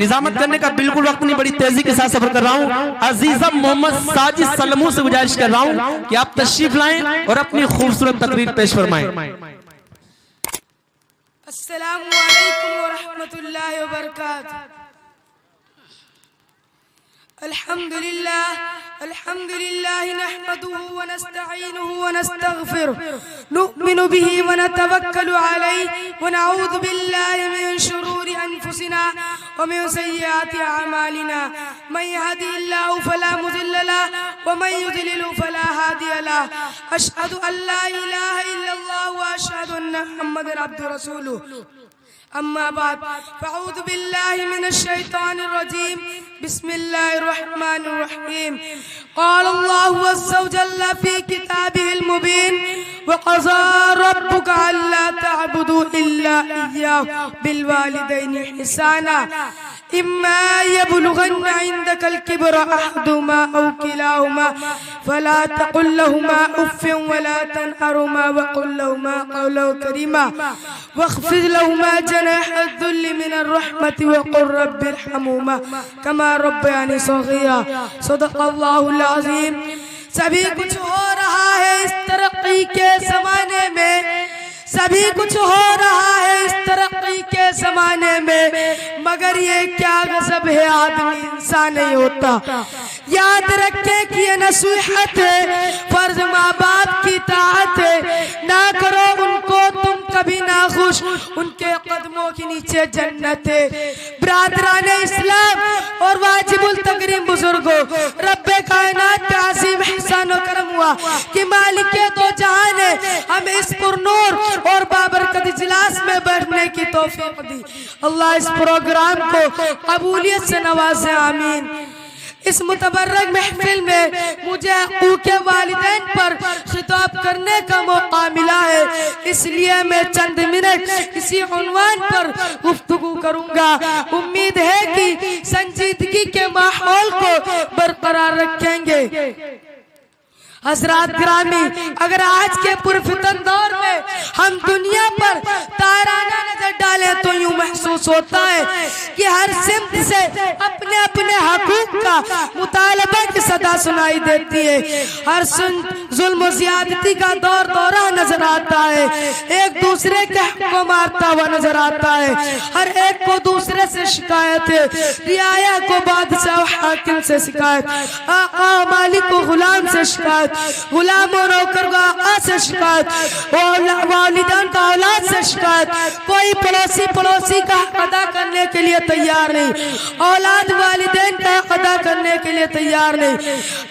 निजामत करने का बिल्कुल वक्त नहीं, बड़ी तेजी के साथ सफर कर रहा हूँ। अजीजम मोहम्मद साजिद सलमू से गुजारिश कर रहा हूँ कि आप तशरीफ लाएं और अपनी खूबसूरत तकरीर पेश फरमाएं। अस्सलामु अलैकुम व रहमतुल्लाहि व बरकातुहू। अल्हम्दुलिल्लाह नहमदुहु व नस्तईनुहु व नस्तगफिरुह नु'मिनु बिही व नतवक्कलु अलैहि व नऊज़ु बिल्लाहि मिन शुरूरि अनफुसिना व मिन सय्यिआति अमालिना मन यहदिहिल्लाहु फला मुदिल्ल लहु व मन युद्लिलहु फला हादिय लहु। अशहदु अल्ला इलाहा इल्लल्लाह व अशहदु अन्ना मुहम्मदन अब्दुहु व रसूलुहु। अम्मा बाद फ़अऊज़ु बिल्लाहि मिनश शैतानिर रजीम। बिस्मिल्लाहिर रहमानिर रहीम। क़ाल अल्लाहु अज़्ज़ा व जल्ला फ़ी किताबिहिल मुबीन व क़ज़ा रब्बुका अल्ला तअबुदू इल्ला इय्याहु बिल वालिदैनि इहसाना इम्मा यबलुगन्ना इंदकल किब्र अहदुहुमा औ किलाहुमा फला तक़ुल लहुमा उफ़्फ़िन वला तनहरुमा वक़ुल लहुमा क़ौलन करीमा वख़्फ़िज़ लहुमा जनाह अज़्ज़ुल्लि मिनर रहमति वक़ुल रब्बि इरहमहुमा कमा रब्बयानी सग़ीरा। सदक़ल्लाहुल अज़ीम। सभी कुछ हो रहा है इस तरक्की के ज़माने में, सभी कुछ हो रहा है इस तरक्की के ज़माने में, मगर ये क्या गज़ब है आदमी इंसान नहीं होता। याद रखे कि ये नसीहत है, फर्ज माँ बाप की ताअत है, ना करो उनको तुम कभी ना खुश, उनके कदमों के नीचे जन्नत है। ब्रादराने इस्लाम और वाजिबुल तकरीम बुजुर्गो, रब्बे कायनात पे अज़ीम एहसान व करम हुआ कि मालिक दो जहान है हमें इस पुरनूर और बाबरकत इजलास में बैठने की तौफीक दी। अल्लाह इस प्रोग्राम को कबूलियत से नवाजे, आमीन। इस मुतबर्रक महफिल में मुझे हक़ूक़े वालिदैन पर खिताब करने का मौका मिला है, इसलिए मैं चंद मिनट इसी उन्वान पर गुफ्तगू करूंगा। उम्मीद है कि संजीदगी के माहौल को बरकरार रखेंगे। हज़रात ग्रामी, अगर आज के पुरफितन दौर में हम दुनिया पर ताराना नजर डालें तो यूं महसूस होता है कि हर सिमत से अपने अपने हकूक का मुतालबा की सदा सुनाई देती है। हर जुल्म ज़ियादती का दौर दौरा नजर आता है, एक दूसरे के हक को मारता हुआ नजर आता है, हर एक को दूसरे से शिकायत है, रियाया को बादशाह हाकिम से शिकायत, आका मालिक को गुलाम से शिकायत, गुलाम और नौकर को आका से शिकायत, वालिदैन का औलाद से शिकायत। कोई पड़ोसी का हक अदा करने के लिए तैयार नहीं, औलाद वालिदैन का हक अदा करने के लिए तैयार नहीं।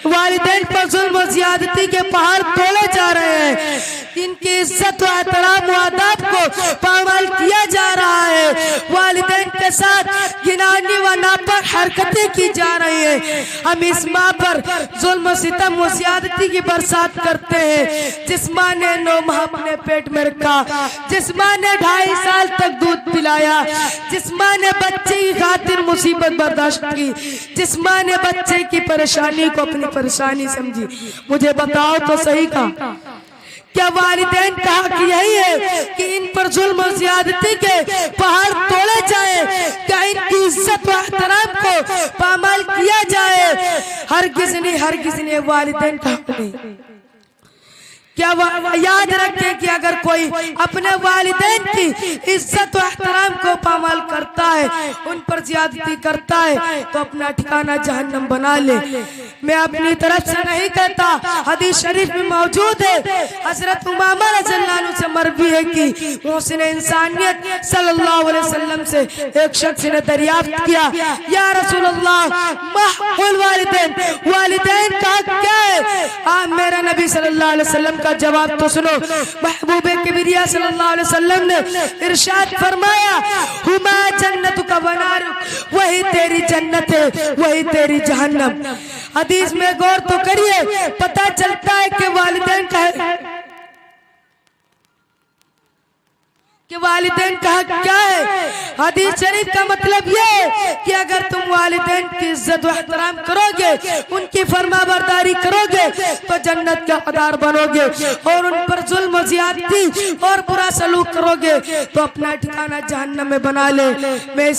वालिदैन पर जुल्म और ज़ियादती के पहाड़ तोड़े जा रहे हैं, इनकी इज्जत व एहतराम व आदाब को पामाल किया जा रहा है। वालिदैन के साथ घिनौनी व नापाक हरकतें की जा रही है। हम इस माँ पर जुल्म सितम व ज़ियादती की बरसात करते हैं, जिस माँ ने 9 माह अपने पेट में रखा, जिस माँ ने 2.5 साल तक दूध पिलाया, जिस माँ ने बच्चे की खातिर मुसीबत बर्दाश्त की, जिस माँ ने बच्चे की परेशानी को अपनी परेशानी समझी। मुझे बताओ तो सही का, क्या वालिदैन का हक यही है कि इन पर जुल्म और ज़ियादती के पहाड़ तोड़े जाए? क्या इनकी इज्जत व एहतराम को पामाल किया जाए? हरगिज़ नहीं, वालिदैन का हक नहीं। क्या याद रखें कि अगर कोई अपने वालिदैन की इज्जत व एहतराम को पामाल करता है, उन पर ज़्यादती करता है, तो अपना ठिकाना जहन्नम बना ले। मैं अपनी तरफ से नहीं कहता, हदीस शरीफ में मौजूद है, हजरत उमामा रज़ियल्लाहु अन्हु से मरवी है कि मोहसिन इंसानियत सल्लल्लाहु अलैहि वसल्लम से एक शख्स ने दरियाफ्त किया, या रसूलल्लाह मा हक़्क़ुल वालिदैन, वालिदैन का क्या है? आप मेरा नबी सल्लल्लाहु अलैहि वसल्लम का जवाब तो सुनो। महबूबे किबरिया सल्लल्लाहु अलैहि वसल्लम ने इरशाद फरमाया, हुमा जन्नतुका व नारुक, वही तेरी जन्नत है, वही तेरी जहन्नम। हदीस में गौर तो करिए, पता चलता है कि वालिदैन का वालिदैन का हक क्या है? हदीस शरीफ का मतलब ये कि अगर तुम वालिदैन की इज्जत व एहतराम करोगे, उनकी फरमाबरदारी करोगे तो जन्नत का हकदार बनोगे, और उन पर जुल्म ज्यादती और बुरा सलूक करोगे तो अपना ठिकाना जहन्नम में बना ले। मैं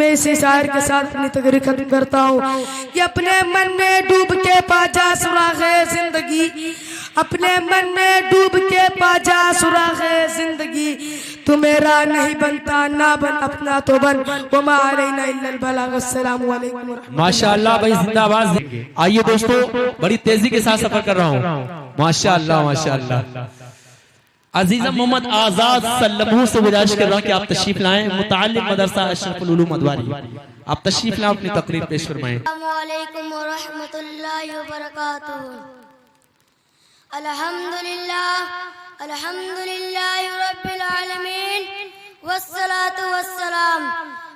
इसी शायर के साथ अपनी तकरीर खत्म करता हूँ कि अपने मन में डूब के पाजा सुरागे जिंदगी, अपने मन में डूब के पाजा सुरागे जिंदगी, तू मेरा नहीं बनता ना बन अपना तो बन, वमा अलैना इल्लल बलाग। अस्सलामु अलैकुम। माशाअल्लाह भाई, जिंदाबाद। आइए दोस्तों, बड़ी तेजी के साथ सफर कर रहा हूँ। माशाअल्लाह माशाअल्लाह। अजीज़म मोहम्मद आजाद सल्लमू से गुजारिश कर रहा हूँ कि आप तशरीफ लाएं। मुतालिम मदरसा अशरफुल उलूम अदवारी, आप तशरीफ लाएं, अपनी तकरीर पेश फरमाएं। अस्सलामु अलैकुम व रहमतुल्लाहि व बरकातुहू। अल्हम्दुलिल्लाह रब्बिल आलमीन वस्सलातु वस्सलाम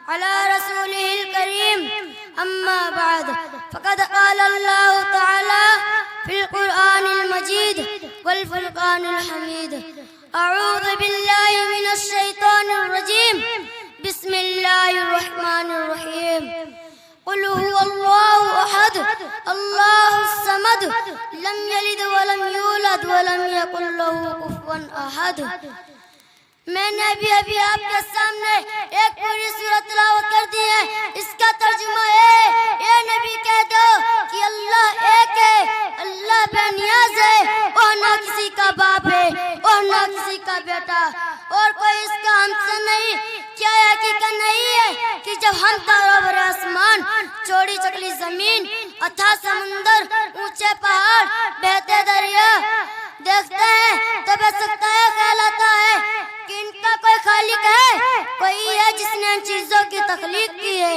अला रसूलिहिल करीम, अम्मा बाद, फ़क़द क़ाला अल्लाहु तआला फिल क़ुरआनिल मजीद वल फ़ुरक़ानिल हमीद। अऊज़ु बिल्लाहि मिनश शैतानिर रजीम, बिस्मिल्लाहिर रहमानिर रहीम। क़ुल हुवल्लाहु अहद, अल्लाहुस समद, लम यलिद व लम यूलद व लम यकुल लहू कुफ़ुवन अहद। मैंने अभी आपके सामने एक पूरी सूरत तिलावत कर दी है। इसका तर्जुमा है, ये नबी कह दो कि अल्लाह एक है, अल्लाह बेनियाज है, और ना किसी का बाप है और ना किसी का बेटा, और कोई इसका हमसे नहीं। क्या हकीकत नहीं है कि जब हम तारों भरे आसमान, चौड़ी चकली जमीन, अथाह समुंदर, ऊंचे पहाड़, बहते दरिया देखते हैं तो बेसकता है, ख्याल आता है कि इनका कोई खालिक है, कोई है जिसने इन चीजों की तख्लीक की है।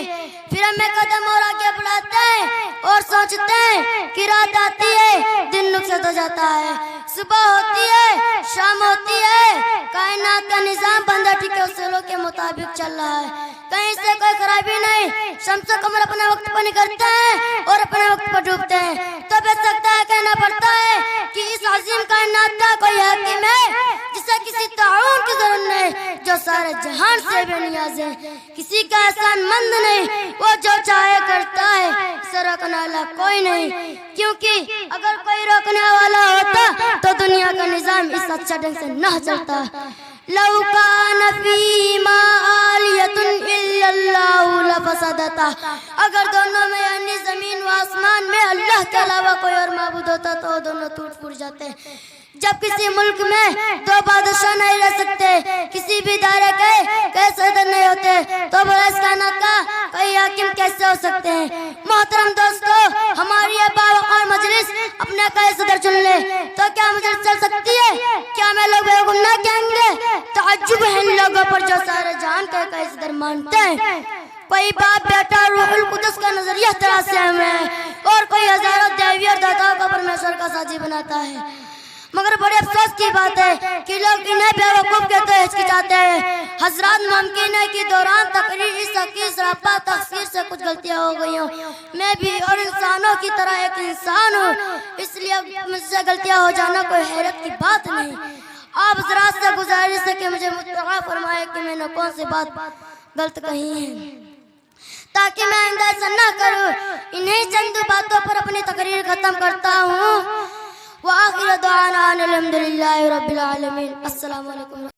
फिर हमें कदम और आगे बढ़ाते हैं और सोचते हैं कि रात आती है, दिन नुकसत हो जाता है, सुबह होती है, शाम होती है, कायनात का निजाम बंदा ठीक है उसूलों के मुताबिक चल रहा है, कहीं से कोई खराबी नहीं। शम्स कमर अपने वक्त पर निकलते हैं और अपने वक्त पर डूबते हैं, तो बेसकता है, कहना पड़ता है कि इस अजीम कायनात का कोई हाकिम है जिसे किसी ताउन की जरूरत नहीं, जो सारे जहान से बेनियाज है, किसी का एहसान मंद नहीं, वो जो चाहे करता है, इसे रोकने वाला कोई नहीं। क्योंकि अगर कोई रोकने वाला होता तो दुनिया का निजाम इस अच्छा ढंग से न चलता। लौ कान फीमा आलियतुन इल्लल्लाहु लफसदता, अगर दोनों में यानी जमीन व आसमान में अल्लाह के अलावा कोई और माबूद होता तो दोनों टूट फूट जाते। जब किसी मुल्क में दो बादशाह नहीं रह सकते, किसी भी दायरे के कई सदर नहीं होते, तो भला इस कायनात का कई हाकिम कैसे हो सकते हैं। मोहतरम दोस्तों, हमारी ये बावकार मजलिस अपने कई सदर चुन ले तो क्या मजलिस चल सकती है? क्या हमें लोग बेवकूफ ना कहेंगे? ताज्जुब है इन लोगों पर जो सारे जहान के कई सदर मानते हैं। कोई बाप बेटा रूहुल कुदस का नजरिया तरासे हमें, और कोई हजारों देवी और दाताओं को परमेश्वर का साजी बनाता है। मगर बड़े अफसोस की बात है कि लोग इन्हें बेवकूफ कहते हैं, हिचकिचाते हैं। हजरात, मुमकिन है कि दौरान तकरीर इस हकीर सरापा तफसीर से कुछ गलतियां हो गई हों। मैं भी और इंसानों की तरह एक इंसान हूँ, इसलिए मुझसे गलतियां हो जाना कोई हैरत की बात नहीं। आप हजरात से गुजारिश है कि मुझे मुत्तला फरमाए कि मैंने कौन सी बात गलत कही है, ताकि मैं आइंदा ऐसा न करूँ। इन्हीं चंद बातों पर अपनी तकरीर खत्म करता हूँ। व आखिर दुआना अनिल हम्दुलिल्लाहि रब्बिल आलमीन। अस्सलामु अलैकुम।